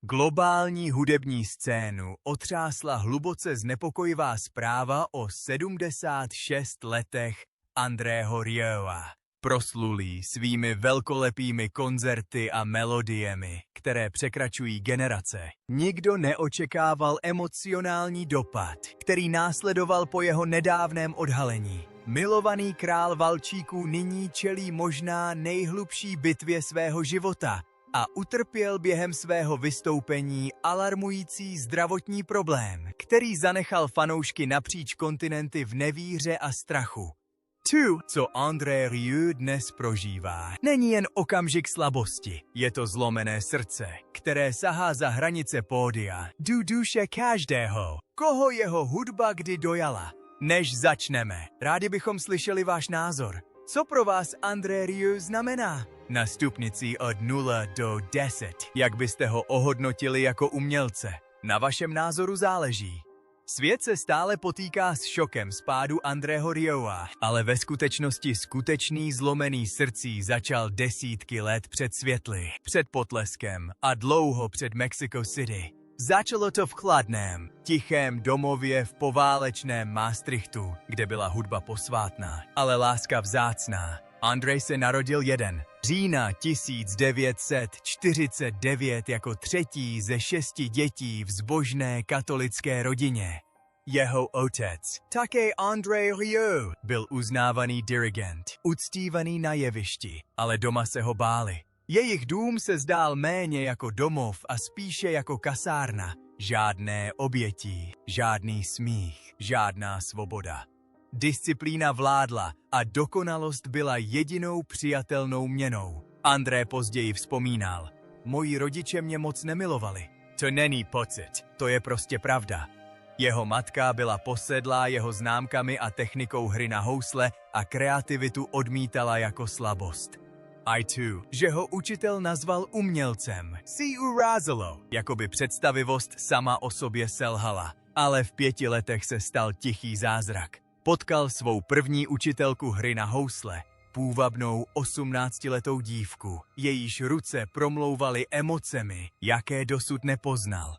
Globální hudební scénu otřásla hluboce znepokojivá zpráva o 76 letech Andrého Rieua, proslulý svými velkolepými koncerty a melodiemi, které překračují generace. Nikdo neočekával emocionální dopad, který následoval po jeho nedávném odhalení. Milovaný král valčíků nyní čelí možná nejhlubší bitvě svého života a utrpěl během svého vystoupení alarmující zdravotní problém, který zanechal fanoušky napříč kontinenty v nevíře a strachu. To, co André Rieu dnes prožívá, není jen okamžik slabosti, je to zlomené srdce, které sahá za hranice pódia, do duše každého, koho jeho hudba kdy dojala. Než začneme, rádi bychom slyšeli váš názor. Co pro vás André Rieu znamená? Na stupnici od 0 do 10. Jak byste ho ohodnotili jako umělce? Na vašem názoru záleží. Svět se stále potýká s šokem z pádu Andrého Rieua, ale ve skutečnosti skutečný zlomený srdcí začal desítky let před světly, před potleskem a dlouho před Mexico City. Začalo to v chladném, tichém domově v poválečném Maastrichtu, kde byla hudba posvátná, ale láska vzácná. Andrej se narodil 1. října 1949 jako třetí ze 6 dětí v zbožné katolické rodině. Jeho otec, také André Rieu, byl uznávaný dirigent, uctívaný na jevišti, ale doma se ho báli. Jejich dům se zdál méně jako domov a spíše jako kasárna. Žádné obětí, žádný smích, žádná svoboda. Disciplína vládla a dokonalost byla jedinou přijatelnou měnou. André později vzpomínal: moji rodiče mě moc nemilovali. To není pocit, to je prostě pravda. Jeho matka byla posedlá jeho známkami a technikou hry na housle a kreativitu odmítala jako slabost. I too, že ho učitel nazval umělcem, si urazilo, jakoby představivost sama o sobě selhala. Ale v 5 letech se stal tichý zázrak. Potkal svou první učitelku hry na housle, půvabnou 18letou dívku, jejíž ruce promlouvaly emocemi, jaké dosud nepoznal.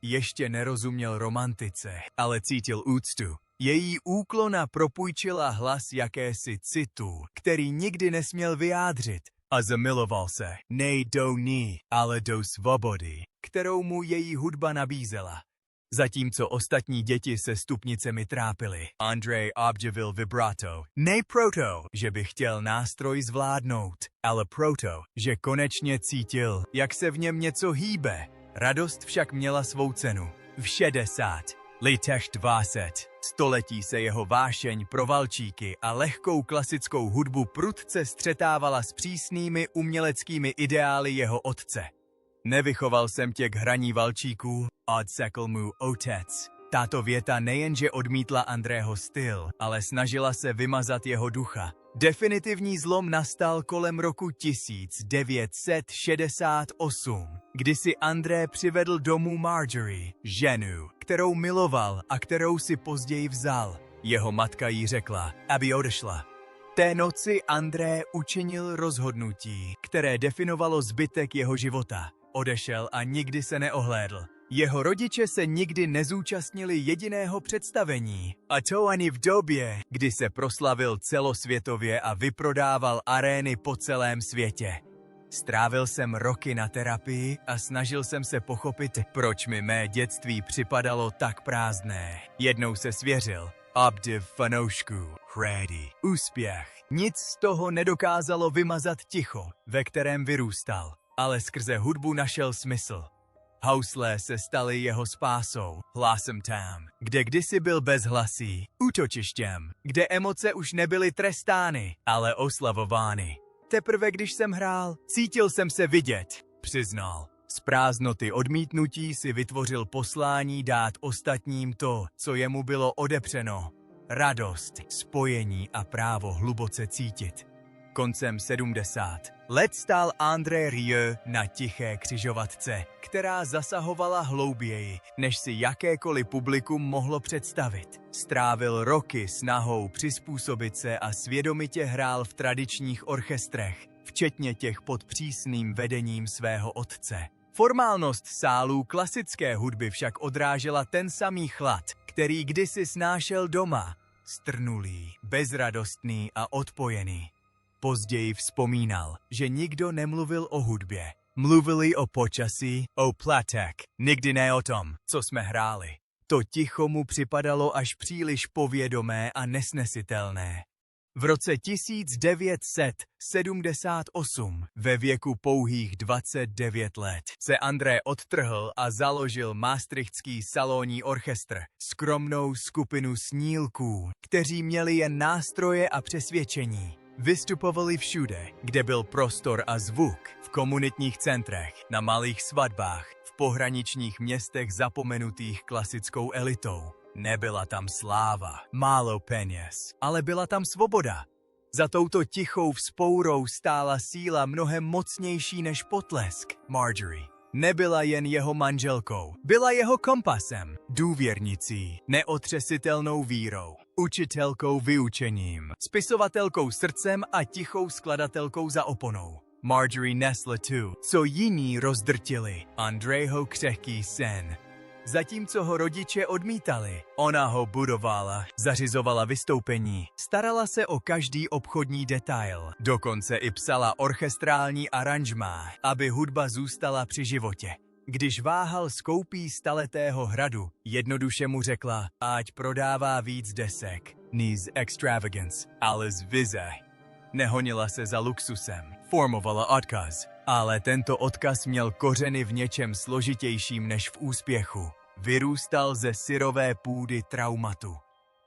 Ještě nerozuměl romantice, ale cítil úctu. Její úklona propůjčila hlas jakési citu, který nikdy nesměl vyjádřit, a zamiloval se ne do ní, ale do svobody, kterou mu její hudba nabízela. Zatímco ostatní děti se stupnicemi trápily, André obdivil vibrato, ne proto, že by chtěl nástroj zvládnout, ale proto, že konečně cítil, jak se v něm něco hýbe. Radost však měla svou cenu. V 60 letech 20 století se jeho vášeň pro valčíky a lehkou klasickou hudbu prudce střetávala s přísnými uměleckými ideály jeho otce. Nevychoval jsem tě k hraní valčíků, odsekl mu otec. Tato věta nejenže odmítla Andrého styl, ale snažila se vymazat jeho ducha. Definitivní zlom nastal kolem roku 1968, kdy si André přivedl domů Marjorie, ženu, kterou miloval a kterou si později vzal. Jeho matka jí řekla, aby odešla. Té noci André učinil rozhodnutí, které definovalo zbytek jeho života. Odešel a nikdy se neohlédl. Jeho rodiče se nikdy nezúčastnili jediného představení, a to ani v době, kdy se proslavil celosvětově a vyprodával arény po celém světě. Strávil jsem roky na terapii a snažil jsem se pochopit, proč mi mé dětství připadalo tak prázdné. Jednou se svěřil, obdiv fanoušků, ready, úspěch. Nic z toho nedokázalo vymazat ticho, ve kterém vyrůstal, ale skrze hudbu našel smysl. Housle se staly jeho spásou, hlasem tam, kde kdysi byl bezhlasý, útočištěm, kde emoce už nebyly trestány, ale oslavovány. Teprve když jsem hrál, cítil jsem se vidět, přiznal. Z prázdnoty odmítnutí si vytvořil poslání dát ostatním to, co jemu bylo odepřeno. Radost, spojení a právo hluboce cítit. Koncem 70 let stál André Rieu na tiché křižovatce, která zasahovala hlouběji, než si jakékoliv publikum mohlo představit. Strávil roky snahou přizpůsobit se a svědomitě hrál v tradičních orchestrech, včetně těch pod přísným vedením svého otce. Formálnost sálů klasické hudby však odrážela ten samý chlad, který kdysi snášel doma, strnulý, bezradostný a odpojený. Později vzpomínal, že nikdo nemluvil o hudbě. Mluvili o počasí, o platek, nikdy ne o tom, co jsme hráli. To ticho mu připadalo až příliš povědomé a nesnesitelné. V roce 1978, ve věku pouhých 29 let, se André odtrhl a založil Maastrichtský salonní orchestr, skromnou skupinu snílků, kteří měli jen nástroje a přesvědčení. Vystupovali všude, kde byl prostor a zvuk, v komunitních centrech, na malých svatbách, v pohraničních městech zapomenutých klasickou elitou. Nebyla tam sláva, málo peněz, ale byla tam svoboda. Za touto tichou vzpourou stála síla mnohem mocnější než potlesk. Marjorie nebyla jen jeho manželkou, byla jeho kompasem, důvěrnicí, neotřesitelnou vírou, učitelkou vyučením, spisovatelkou srdcem a tichou skladatelkou za oponou. Marjorie nesla tu, co jiní rozdrtili, Andrého křehký sen. Zatímco ho rodiče odmítali, ona ho budovala, zařizovala vystoupení, starala se o každý obchodní detail, dokonce i psala orchestrální aranžmá, aby hudba zůstala při životě. Když váhal s koupí staletého hradu, jednoduše mu řekla, ať prodává víc desek, ní z extravagance, ale z vize. Nehonila se za luxusem, formovala odkaz. Ale tento odkaz měl kořeny v něčem složitějším než v úspěchu. Vyrůstal ze syrové půdy traumatu.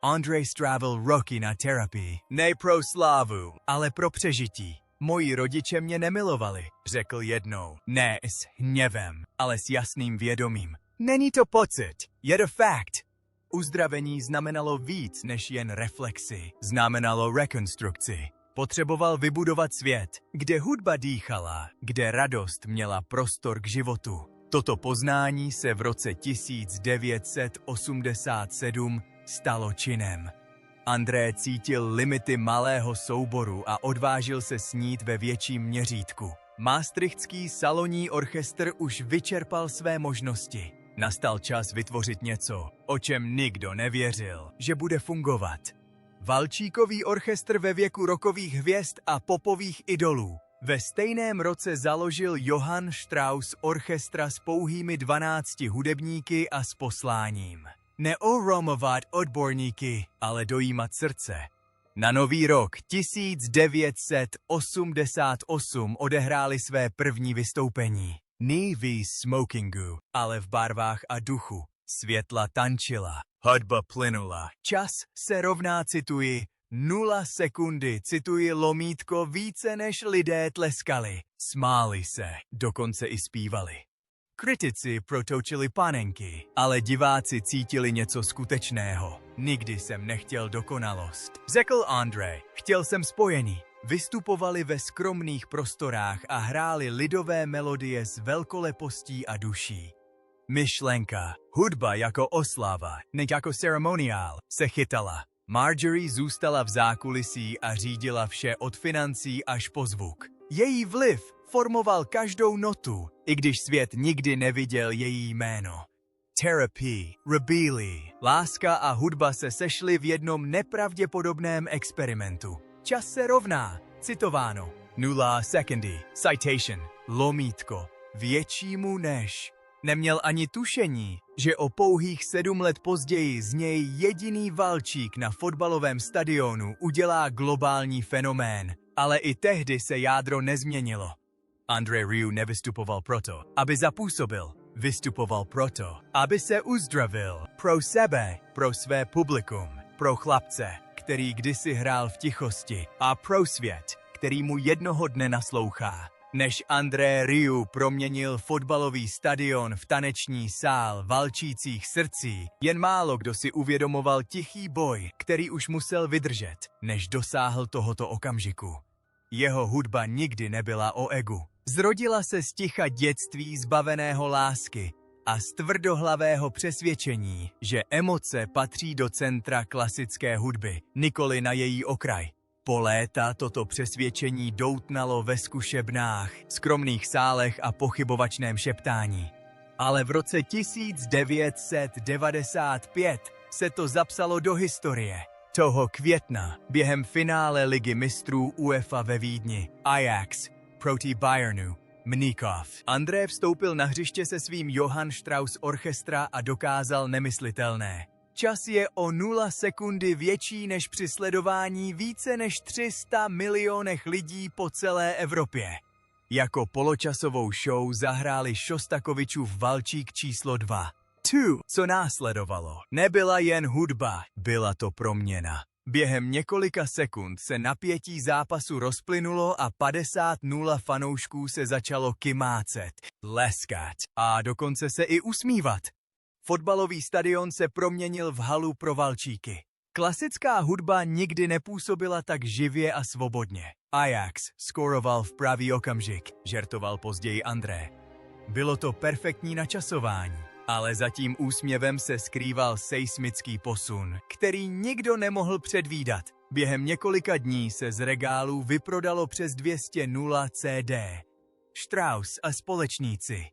André strávil roky na terapii. Ne pro slávu, ale pro přežití. Moji rodiče mě nemilovali, řekl jednou. Ne s hněvem, ale s jasným vědomím. Není to pocit, je to fakt. Uzdravení znamenalo víc než jen reflexi. Znamenalo rekonstrukci. Potřeboval vybudovat svět, kde hudba dýchala, kde radost měla prostor k životu. Toto poznání se v roce 1987 stalo činem. André cítil limity malého souboru a odvážil se snít ve větším měřítku. Maastrichtský salonní orchestr už vyčerpal své možnosti. Nastal čas vytvořit něco, o čem nikdo nevěřil, že bude fungovat. Valčíkový orchestr ve věku rockových hvězd a popových idolů. Ve stejném roce založil Johann Strauss orchestra s pouhými 12 hudebníky a s posláním. Neoromovat odborníky, ale dojímat srdce. Na nový rok 1988 odehráli své první vystoupení. Ní v smokingu, ale v barvách a duchu. Světla tančila, hudba plynula. Čas se rovná, cituji, 0 sekundy, cituji lomítko, více než lidé tleskali. Smáli se, dokonce i zpívali. Kritici protočili panenky, ale diváci cítili něco skutečného. Nikdy jsem nechtěl dokonalost, řekl André. Chtěl jsem spojení. Vystupovali ve skromných prostorách a hráli lidové melodie s velkolepostí a duší. Myšlenka, hudba jako oslava, ne jako ceremoniál, se chytala. Marjorie zůstala v zákulisí a řídila vše od financí až po zvuk. Její vliv formoval každou notu, i když svět nikdy neviděl její jméno. Terapie, rebellie, láska a hudba se sešly v jednom nepravděpodobném experimentu. Čas se rovná, citováno, 0 sekundy, citation, lomítko, většímu než. Neměl ani tušení, že o pouhých 7 let později z něj jediný valčík na fotbalovém stadionu udělá globální fenomén, ale i tehdy se jádro nezměnilo. André Rieu nevystupoval proto, aby zapůsobil. Vystupoval proto, aby se uzdravil. Pro sebe, pro své publikum, pro chlapce, který kdysi hrál v tichosti, a pro svět, který mu jednoho dne naslouchá. Než André Rieu proměnil fotbalový stadion v taneční sál valčících srdcí, jen málo kdo si uvědomoval tichý boj, který už musel vydržet, než dosáhl tohoto okamžiku. Jeho hudba nikdy nebyla o egu. Zrodila se z ticha dětství zbaveného lásky a z tvrdohlavého přesvědčení, že emoce patří do centra klasické hudby, nikoli na její okraj. Po léta toto přesvědčení doutnalo ve zkušebnách, skromných sálech a pochybovačném šeptání. Ale v roce 1995 se to zapsalo do historie. Toho května, během finále Ligy mistrů UEFA ve Vídni, Ajax proti Bayernu, Mnichov. André vstoupil na hřiště se svým Johann Strauss Orchestra a dokázal nemyslitelné. Čas je o 0 sekundy větší než při sledování více než 300 milionech lidí po celé Evropě. Jako poločasovou show zahráli Šostakovičův Valčík číslo 2. Co následovalo, nebyla jen hudba, byla to proměna. Během několika sekund se napětí zápasu rozplynulo a 50-0 fanoušků se začalo kymácet, leskat a dokonce se i usmívat. Fotbalový stadion se proměnil v halu pro valčíky. Klasická hudba nikdy nepůsobila tak živě a svobodně. Ajax skoroval v pravý okamžik, žertoval později André. Bylo to perfektní načasování, ale za tím úsměvem se skrýval seismický posun, který nikdo nemohl předvídat. Během několika dní se z regálů vyprodalo přes 200 CD. Strauss a společníci.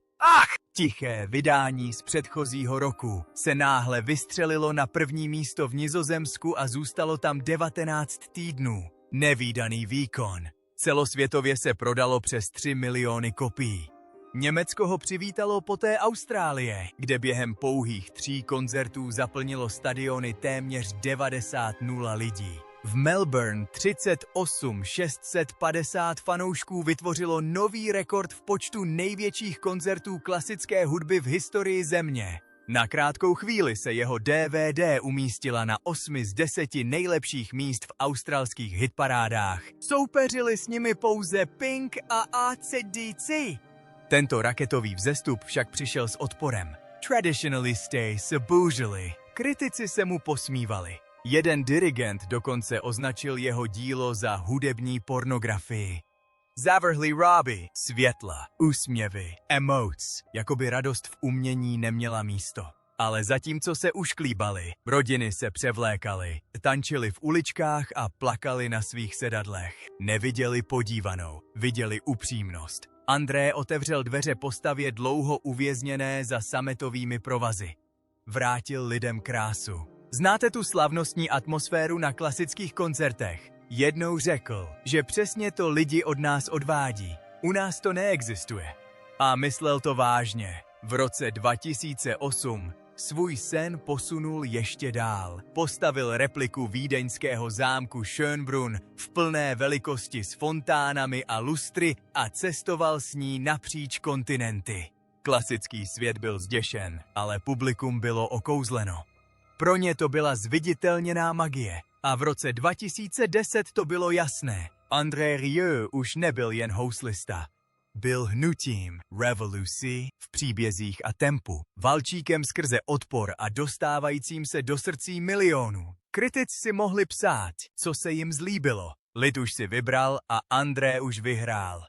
Tiché vydání z předchozího roku se náhle vystřelilo na první místo v Nizozemsku a zůstalo tam 19 týdnů. Nevídaný výkon. Celosvětově se prodalo přes 3 miliony kopií. Německo ho přivítalo poté Austrálie, kde během pouhých 3 koncertů zaplnilo stadiony téměř 90 lidí. V Melbourne 38 650 fanoušků vytvořilo nový rekord v počtu největších koncertů klasické hudby v historii země. Na krátkou chvíli se jeho DVD umístila na 8 z 10 nejlepších míst v australských hitparádách. Soupeřili s nimi pouze Pink a AC/DC. Tento raketový vzestup však přišel s odporem. Traditionalisté se bouřili, kritici se mu posmívali. Jeden dirigent dokonce označil jeho dílo za hudební pornografii. Zavrhlý ráby, světla, úsměvy, emotes, jakoby radost v umění neměla místo. Ale zatímco se ušklíbali, rodiny se převlékaly, tančili v uličkách a plakali na svých sedadlech. Neviděli podívanou, viděli upřímnost. André otevřel dveře postavě dlouho uvězněné za sametovými provazy. Vrátil lidem krásu. Znáte tu slavnostní atmosféru na klasických koncertech? Jednou řekl, že přesně to lidi od nás odvádí. U nás to neexistuje. A myslel to vážně. V roce 2008 svůj sen posunul ještě dál. Postavil repliku vídeňského zámku Schönbrunn v plné velikosti s fontánami a lustry a cestoval s ní napříč kontinenty. Klasický svět byl zděšen, ale publikum bylo okouzleno. Pro ně to byla zviditelněná magie. A v roce 2010 to bylo jasné. André Rieu už nebyl jen houslista. Byl hnutím, revolucí v příbězích a tempu, valčíkem skrze odpor a dostávajícím se do srdcí milionů. Kritici si mohli psát, co se jim zlíbilo. Lid už si vybral a André už vyhrál.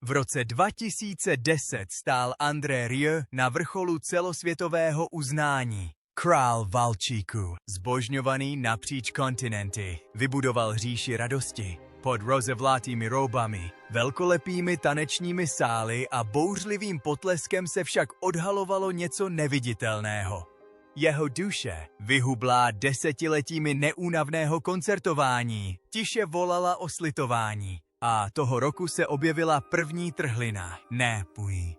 V roce 2010 stál André Rieu na vrcholu celosvětového uznání. Král valčíků, zbožňovaný napříč kontinenty, vybudoval říši radosti. Pod rozevlátými roubami, velkolepými tanečními sály a bouřlivým potleskem se však odhalovalo něco neviditelného. Jeho duše, vyhublá desetiletími neúnavného koncertování, tiše volala o slitování. A toho roku se objevila první trhlina. Nepůj.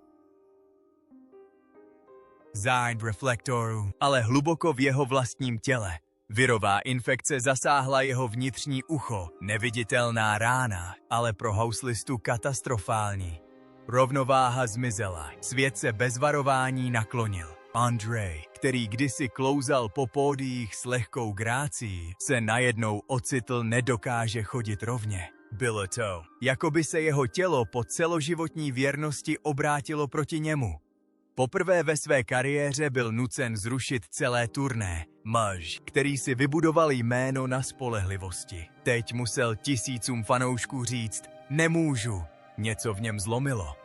Zájm reflektoru, ale hluboko v jeho vlastním těle. Virová infekce zasáhla jeho vnitřní ucho, neviditelná rána, ale pro houslistu katastrofální. Rovnováha zmizela, svět se bez varování naklonil. André, který kdysi klouzal po pódiích s lehkou grácií, se najednou ocitl nedokáže chodit rovně. Bylo to, jako by se jeho tělo po celoživotní věrnosti obrátilo proti němu. Poprvé ve své kariéře byl nucen zrušit celé turné. Muž, který si vybudoval jméno na spolehlivosti. Teď musel tisícům fanoušků říct, nemůžu. Něco v něm zlomilo.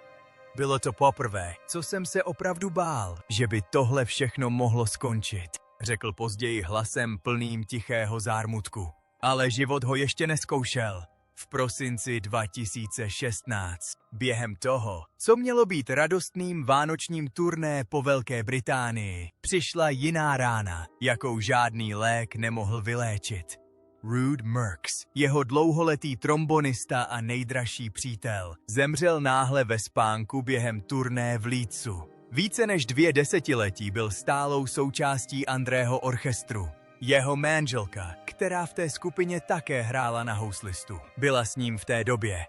Bylo to poprvé, co jsem se opravdu bál, že by tohle všechno mohlo skončit, řekl později hlasem plným tichého zármutku. Ale život ho ještě neskoušel. V prosinci 2016, během toho, co mělo být radostným vánočním turné po Velké Británii, přišla jiná rána, jakou žádný lék nemohl vyléčit. Rude Merckx, jeho dlouholetý trombonista a nejdražší přítel, zemřel náhle ve spánku během turné v Leedsu. Více než 2 desetiletí byl stálou součástí Andrého orchestru. Jeho manželka, která v té skupině také hrála na houslistu, byla s ním v té době.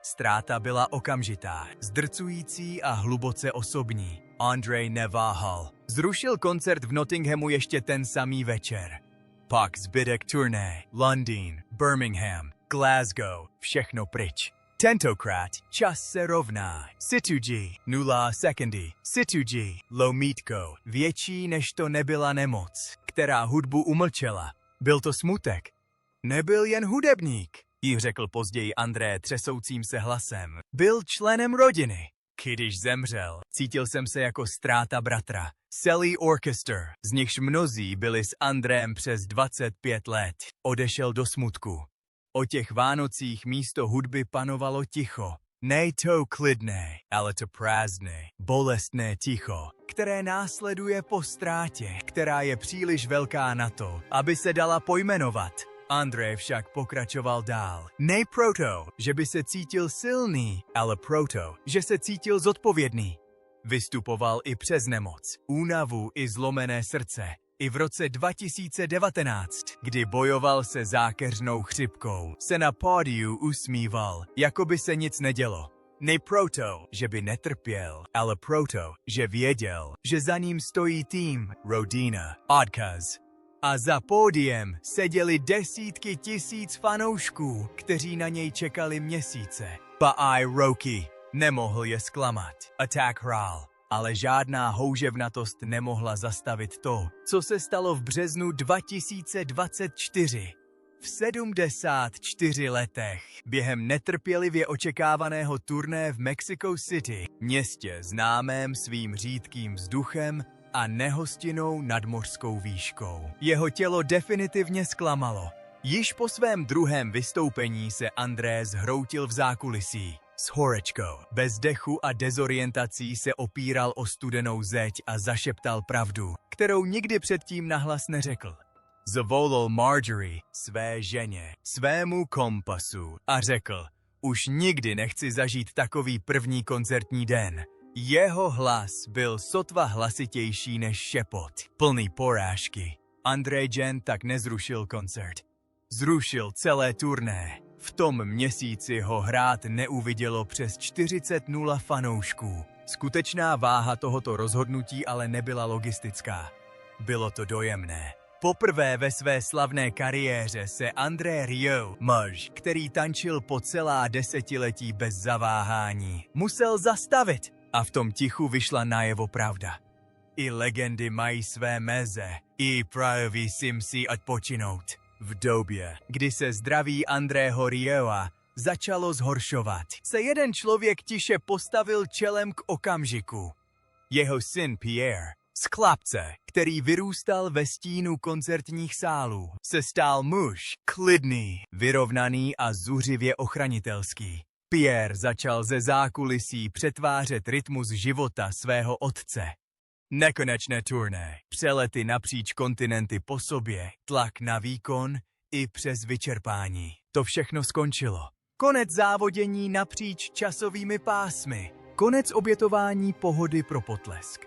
Ztráta byla okamžitá, zdrcující a hluboce osobní. Andrej neváhal. Zrušil koncert v Nottinghamu ještě ten samý večer. Pak zbytek turné, Londýn, Birmingham, Glasgow, všechno pryč. Tentokrát čas se rovná. Situji, 0 sekundy. Situji, lomítko, větší než to nebyla nemoc, která hudbu umlčela. Byl to smutek. Nebyl jen hudebník, jí řekl později André třesoucím se hlasem. Byl členem rodiny. Když zemřel, cítil jsem se jako ztráta bratra. Celý orchestr, z nichž mnozí byli s Andrém přes 25 let, odešel do smutku. O těch Vánocích místo hudby panovalo ticho. Ne to klidné, ale to prázdné, bolestné ticho, které následuje po ztrátě, která je příliš velká na to, aby se dala pojmenovat. Andrej však pokračoval dál. Ne proto, že by se cítil silný, ale proto, že se cítil zodpovědný. Vystupoval i přes nemoc, únavu i zlomené srdce. I v roce 2019, kdy bojoval se zákeřnou chřipkou, se na pódiu usmíval, jako by se nic nedělo. Ne proto, že by netrpěl, ale proto, že věděl, že za ním stojí tým, rodina, odkaz. A za pódiem seděli desítky tisíc fanoušků, kteří na něj čekali měsíce. Ba i roky. Nemohl je zklamat. A tak hrál. Ale žádná houževnatost nemohla zastavit to, co se stalo v březnu 2024. V 74 letech, během netrpělivě očekávaného turné v Mexico City, městě známém svým řídkým vzduchem a nehostinnou nadmořskou výškou. Jeho tělo definitivně zklamalo. Již po svém druhém vystoupení se André zhroutil v zákulisí. S horečkou, bez dechu a dezorientací se opíral o studenou zeď a zašeptal pravdu, kterou nikdy předtím nahlas neřekl. Zavolal Marjorie, své ženě, svému kompasu a řekl, už nikdy nechci zažít takový první koncertní den. Jeho hlas byl sotva hlasitější než šepot, plný porážky. Andrej Jen tak nezrušil koncert. Zrušil celé turné. V tom měsíci ho hrát neuvidělo přes 40 000 fanoušků. Skutečná váha tohoto rozhodnutí ale nebyla logistická. Bylo to dojemné. Poprvé ve své slavné kariéře se André Rieu, muž, který tančil po celá desetiletí bez zaváhání, musel zastavit. A v tom tichu vyšla najevo pravda. I legendy mají své meze, i praví si odpočinout. V době, kdy se zdraví Andrého Rieua začalo zhoršovat, se jeden člověk tiše postavil čelem k okamžiku. Jeho syn Pierre, z chlapce, který vyrůstal ve stínu koncertních sálů, se stal muž, klidný, vyrovnaný a zuřivě ochranitelský. Pierre začal ze zákulisí přetvářet rytmus života svého otce. Nekonečné turné, přelety napříč kontinenty po sobě, tlak na výkon i přes vyčerpání. To všechno skončilo. Konec závodění napříč časovými pásmy. Konec obětování pohody pro potlesk.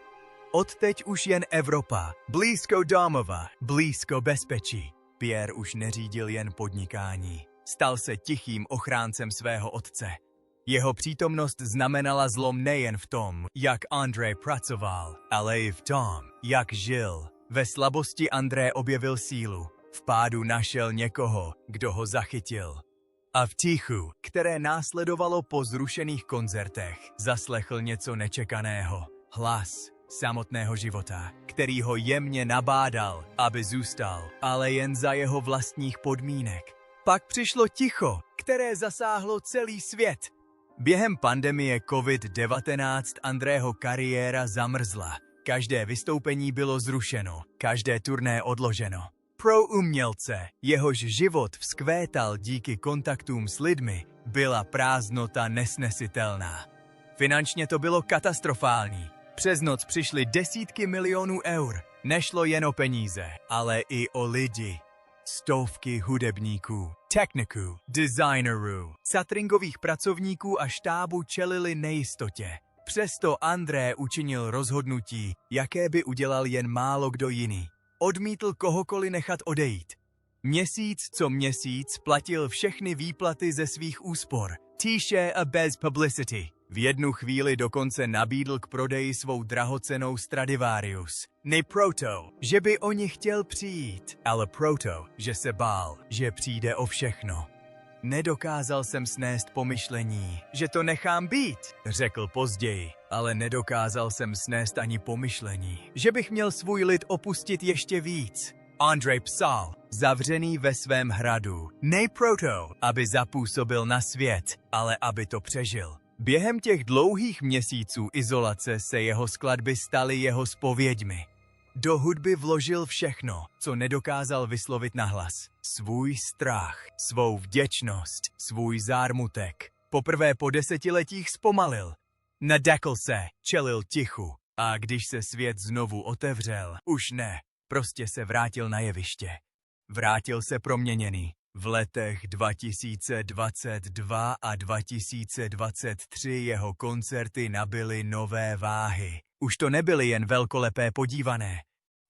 Odteď už jen Evropa, blízko domova, blízko bezpečí. Pierre už neřídil jen podnikání. Stal se tichým ochráncem svého otce. Jeho přítomnost znamenala zlom nejen v tom, jak Andrej pracoval, ale i v tom, jak žil. Ve slabosti André objevil sílu. V pádu našel někoho, kdo ho zachytil. A v tichu, které následovalo po zrušených koncertech, zaslechl něco nečekaného. Hlas samotného života, který ho jemně nabádal, aby zůstal, ale jen za jeho vlastních podmínek. Pak přišlo ticho, které zasáhlo celý svět. Během pandemie COVID-19 Andrého kariéra zamrzla. Každé vystoupení bylo zrušeno, každé turné odloženo. Pro umělce, jehož život vzkvétal díky kontaktům s lidmi, byla prázdnota nesnesitelná. Finančně to bylo katastrofální. Přes noc přišly desítky milionů eur. Nešlo jen o peníze, ale i o lidi. Stovky hudebníků, techniků, designerů, cateringových pracovníků a štábu čelili nejistotě. Přesto André učinil rozhodnutí, jaké by udělal jen málo kdo jiný. Odmítl kohokoliv nechat odejít. Měsíc co měsíc platil všechny výplaty ze svých úspor. Tiše a bez publicity. V jednu chvíli dokonce nabídl k prodeji svou drahocennou Stradivarius. Ne proto, že by o ně chtěl přijít, ale proto, že se bál, že přijde o všechno. Nedokázal jsem snést pomyšlení, že to nechám být, řekl později, ale nedokázal jsem snést ani pomyšlení, že bych měl svůj lid opustit ještě víc. Andrej psal, zavřený ve svém hradu, ne proto, aby zapůsobil na svět, ale aby to přežil. Během těch dlouhých měsíců izolace se jeho skladby staly jeho zpověďmi. Do hudby vložil všechno, co nedokázal vyslovit nahlas. Svůj strach, svou vděčnost, svůj zármutek. Poprvé po desetiletích zpomalil. Nadekl se, čelil tichu. A když se svět znovu otevřel, už ne, prostě se vrátil na jeviště. Vrátil se proměněný. V letech 2022 a 2023 jeho koncerty nabyly nové váhy. Už to nebyly jen velkolepé podívané.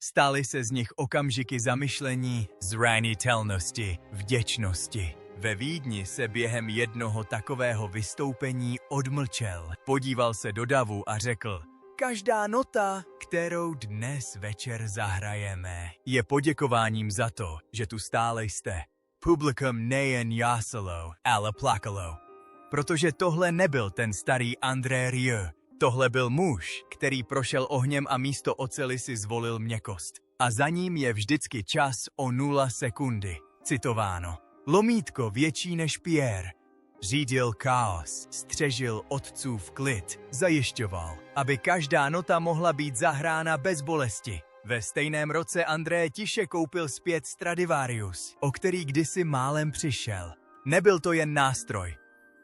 Staly se z nich okamžiky zamyšlení, zranitelnosti, vděčnosti. Ve Vídni se během jednoho takového vystoupení odmlčel. Podíval se do davu a řekl: každá nota, kterou dnes večer zahrajeme, je poděkováním za to, že tu stále jste. Publikum nejen jásalo, ale plakalo. Protože tohle nebyl ten starý André Rieu. Tohle byl muž, který prošel ohněm a místo oceli si zvolil měkkost. A za ním je vždycky čas o 0 sekundy. Citováno. Lomítko větší než Pierre. Řídil chaos, střežil otcův klid, zajišťoval, aby každá nota mohla být zahrána bez bolesti. Ve stejném roce André tiše koupil zpět Stradivarius, o který kdysi málem přišel. Nebyl to jen nástroj.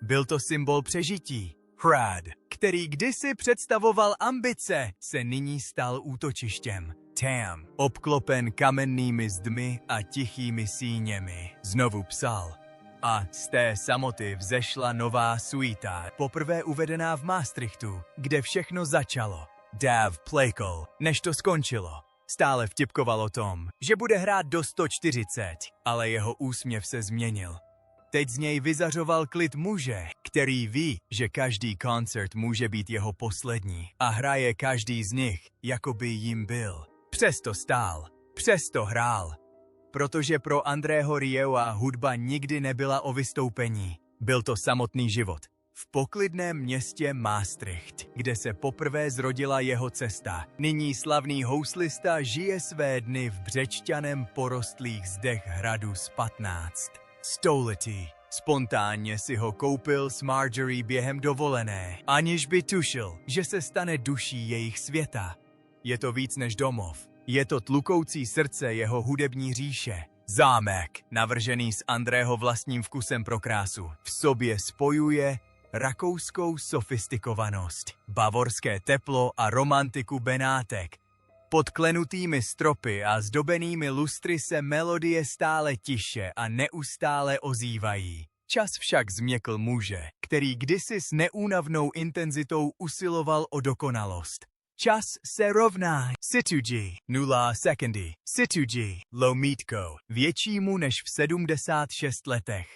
Byl to symbol přežití. Hrad, který kdysi představoval ambice, se nyní stal útočištěm. Tam, obklopen kamennými zdmi a tichými síněmi, znovu psal. A z té samoty vzešla nová suita, poprvé uvedená v Maastrichtu, kde všechno začalo. Dav plakal, než to skončilo. Stále vtipkoval o tom, že bude hrát do 140, ale jeho úsměv se změnil. Teď z něj vyzařoval klid muže, který ví, že každý koncert může být jeho poslední a hraje každý z nich, jako by jim byl. Přesto stál, přesto hrál. Protože pro Andrého Rieua hudba nikdy nebyla o vystoupení. Byl to samotný život. V poklidném městě Maastricht, kde se poprvé zrodila jeho cesta, nyní slavný houslista žije své dny v břečťaném porostlých zdech hradu z 15. Století. Spontánně si ho koupil s Marjorie během dovolené, aniž by tušil, že se stane duší jejich světa. Je to víc než domov. Je to tlukoucí srdce jeho hudební říše. Zámek, navržený s Andrého vlastním vkusem pro krásu, v sobě spojuje rakouskou sofistikovanost, bavorské teplo a romantiku Benátek. Pod klenutými stropy a zdobenými lustry se melodie stále tiše a neustále ozývají. Čas však změkl muže, který kdysi s neúnavnou intenzitou usiloval o dokonalost. Čas se rovná situji, 0 sekundy, situji, lomítko, většímu než v 76 letech.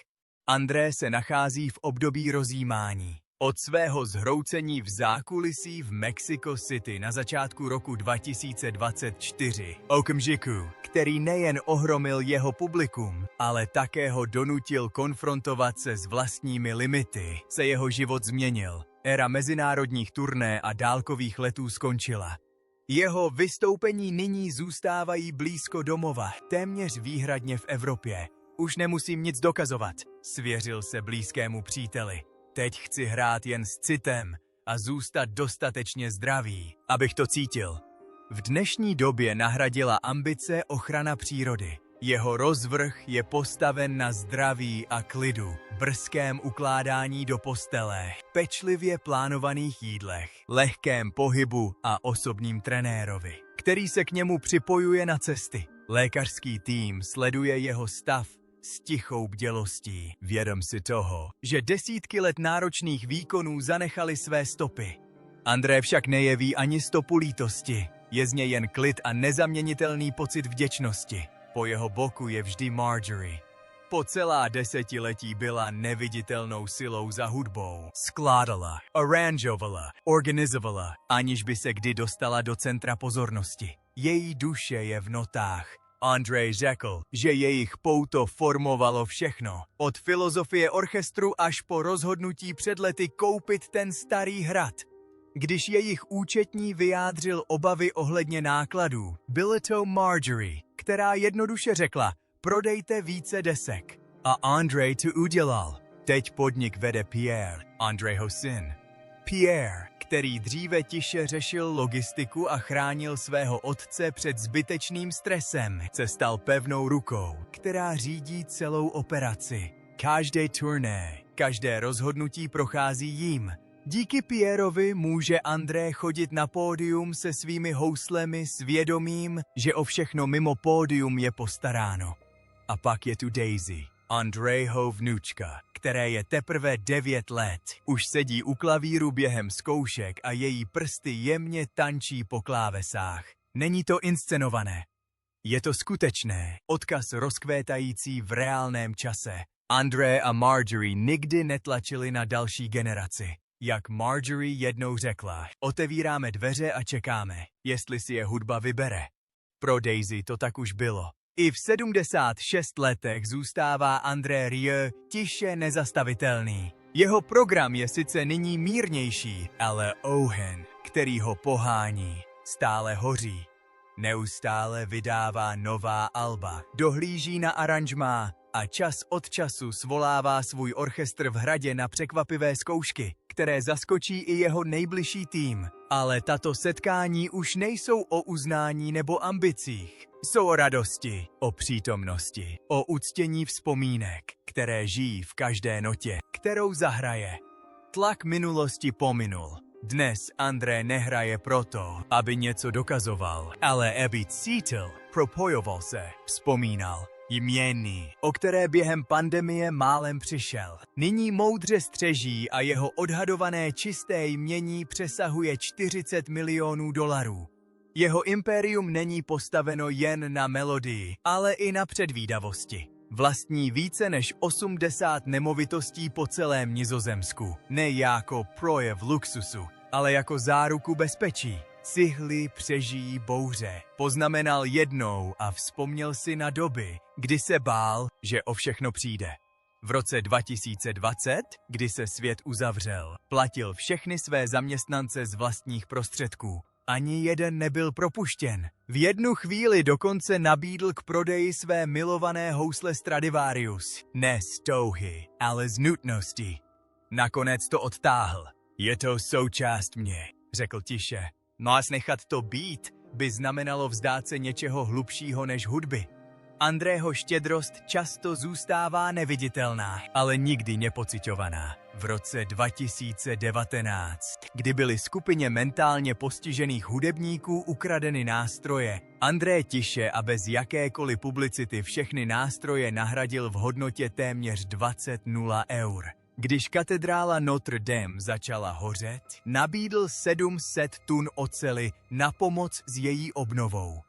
André se nachází v období rozjímání. Od svého zhroucení v zákulisí v Mexico City na začátku roku 2024, okamžiku, který nejen ohromil jeho publikum, ale také ho donutil konfrontovat se s vlastními limity, se jeho život změnil. Éra mezinárodních turné a dálkových letů skončila. Jeho vystoupení nyní zůstávají blízko domova, téměř výhradně v Evropě. Už nemusím nic dokazovat, svěřil se blízkému příteli. Teď chci hrát jen s citem a zůstat dostatečně zdravý, abych to cítil. V dnešní době nahradila ambice ochrana přírody. Jeho rozvrh je postaven na zdraví a klidu, brzkém ukládání do postele, pečlivě plánovaných jídlech, lehkém pohybu a osobním trenérovi, který se k němu připojuje na cesty. Lékařský tým sleduje jeho stav s tichou bdělostí, vědom si toho, že desítky let náročných výkonů zanechaly své stopy. André však nejeví ani stopu lítosti, je z něj jen klid a nezaměnitelný pocit vděčnosti. Po jeho boku je vždy Marjorie. Po celá desetiletí byla neviditelnou silou za hudbou. Skládala, aranžovala, organizovala, aniž by se kdy dostala do centra pozornosti. Její duše je v notách. André řekl, že jejich pouto formovalo všechno. Od filozofie orchestru až po rozhodnutí před lety koupit ten starý hrad. Když jejich účetní vyjádřil obavy ohledně nákladů, byla to Marjorie, která jednoduše řekla, prodejte více desek. A André to udělal. Teď podnik vede Pierre, Andrého syn. Pierre, který dříve tiše řešil logistiku a chránil svého otce před zbytečným stresem, se stal pevnou rukou, která řídí celou operaci. Každé turné, každé rozhodnutí prochází jím. Díky Pierrovi může André chodit na pódium se svými houslemi s vědomím, že o všechno mimo pódium je postaráno. A pak je tu Daisy, Andrého vnučka, které je teprve 9 let. Už sedí u klavíru během zkoušek a její prsty jemně tančí po klávesách. Není to inscenované. Je to skutečné, odkaz rozkvétající v reálném čase. André a Marjorie nikdy netlačili na další generaci. Jak Marjorie jednou řekla, otevíráme dveře a čekáme, jestli si je hudba vybere. Pro Daisy to tak už bylo. I v 76 letech zůstává André Rieu tiše nezastavitelný. Jeho program je sice nyní mírnější, ale oheň, který ho pohání, stále hoří. Neustále vydává nová alba, dohlíží na aranžmá a čas od času svolává svůj orchestr v hradě na překvapivé zkoušky, které zaskočí i jeho nejbližší tým. Ale tato setkání už nejsou o uznání nebo ambicích. Jsou o radosti, o přítomnosti, o uctění vzpomínek, které žijí v každé notě, kterou zahraje. Tlak minulosti pominul. Dnes André nehraje proto, aby něco dokazoval, ale aby cítil, propojoval se, vzpomínal. Jmění, o které během pandemie málem přišel. Nyní moudře střeží a jeho odhadované čisté jmění přesahuje 40 milionů dolarů. Jeho impérium není postaveno jen na melodii, ale i na předvídavosti. Vlastní více než 80 nemovitostí po celém Nizozemsku. Ne jako projev luxusu, ale jako záruku bezpečí. Cihly přežijí bouře. Poznamenal jednou a vzpomněl si na doby, kdy se bál, že o všechno přijde. V roce 2020, kdy se svět uzavřel, platil všechny své zaměstnance z vlastních prostředků. Ani jeden nebyl propuštěn. V jednu chvíli dokonce nabídl k prodeji své milované housle Stradivarius. Ne z touhy, ale z nutnosti. Nakonec to odtáhl. Je to součást mě, řekl tiše. Nás nechat to být by znamenalo vzdát se něčeho hlubšího než hudby. Andrého štědrost často zůstává neviditelná, ale nikdy nepociťovaná. V roce 2019, kdy byly skupině mentálně postižených hudebníků ukradeny nástroje, André tiše a bez jakékoliv publicity všechny nástroje nahradil v hodnotě téměř 20 000 eur. Když katedrála Notre Dame začala hořet, nabídl 700 tun oceli na pomoc s její obnovou.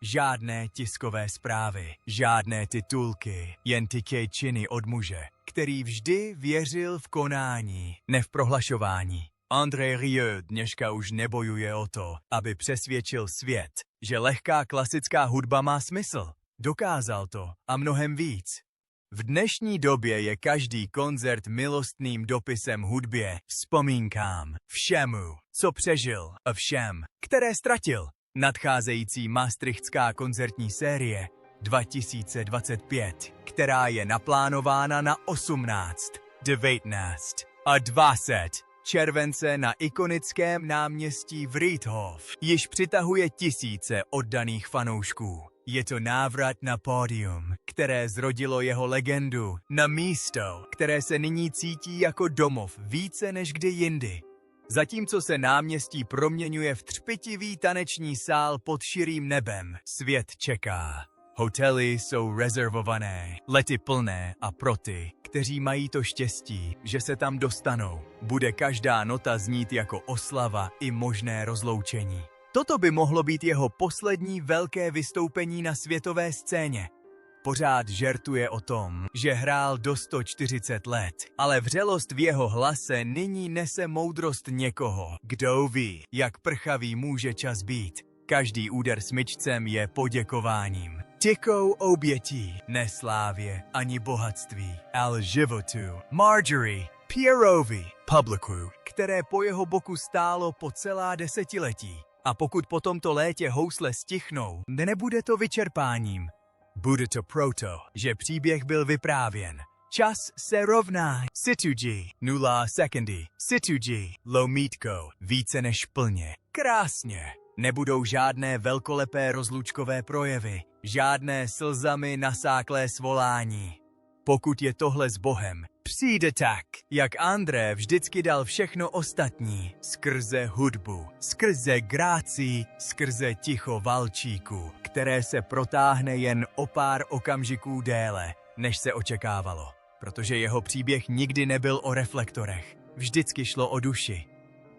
Žádné tiskové zprávy, žádné titulky, jen tyké činy od muže, který vždy věřil v konání, ne v prohlašování. André Rieu dneška už nebojuje o to, aby přesvědčil svět, že lehká klasická hudba má smysl. Dokázal to a mnohem víc. V dnešní době je každý koncert milostným dopisem hudbě, vzpomínkám, všemu, co přežil a všem, které ztratil. Nadcházející maastrichtská koncertní série 2025, která je naplánována na 18, 19 a 20 července na ikonickém náměstí v Riethof, již přitahuje tisíce oddaných fanoušků. Je to návrat na pódium, které zrodilo jeho legendu, na místo, které se nyní cítí jako domov více než kdy jindy. Zatímco se náměstí proměňuje v třpitivý taneční sál pod širým nebem, svět čeká. Hotely jsou rezervované, lety plné a pro ty, kteří mají to štěstí, že se tam dostanou, bude každá nota znít jako oslava i možné rozloučení. Toto by mohlo být jeho poslední velké vystoupení na světové scéně. Pořád žertuje o tom, že hrál do 140 let, ale vřelost v jeho hlase nyní nese moudrost někoho, kdo ví, jak prchavý může čas být. Každý úder smyčcem je poděkováním. Tikou obětí, ne slávě ani bohatství, ale životu, Marjorie, Pierrovi, publiku, které po jeho boku stálo po celá desetiletí. A pokud po tomto létě housle stichnou, nebude to vyčerpáním. Bude to proto, že příběh byl vyprávěn. Čas se rovná Situji, 0 sekundy, Situji, lomítko, více než plně, krásně. Nebudou žádné velkolepé rozlučkové projevy, žádné slzami nasáklé svolání. Pokud je tohle s Bohem, přijde tak, jak André vždycky dal všechno ostatní, skrze hudbu, skrze grácii, skrze ticho valčíku, které se protáhne jen o pár okamžiků déle, než se očekávalo. Protože jeho příběh nikdy nebyl o reflektorech, vždycky šlo o duši.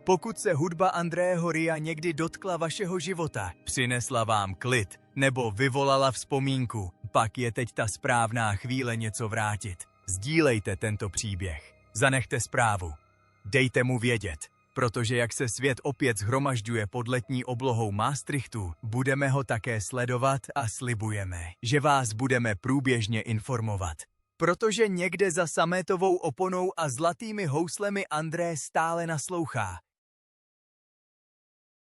Pokud se hudba Andrého Ria někdy dotkla vašeho života, přinesla vám klid nebo vyvolala vzpomínku, pak je teď ta správná chvíle něco vrátit. Sdílejte tento příběh, zanechte zprávu, dejte mu vědět, protože jak se svět opět shromažďuje pod letní oblohou Maastrichtu, budeme ho také sledovat a slibujeme, že vás budeme průběžně informovat. Protože někde za samétovou oponou a zlatými houslemi André stále naslouchá.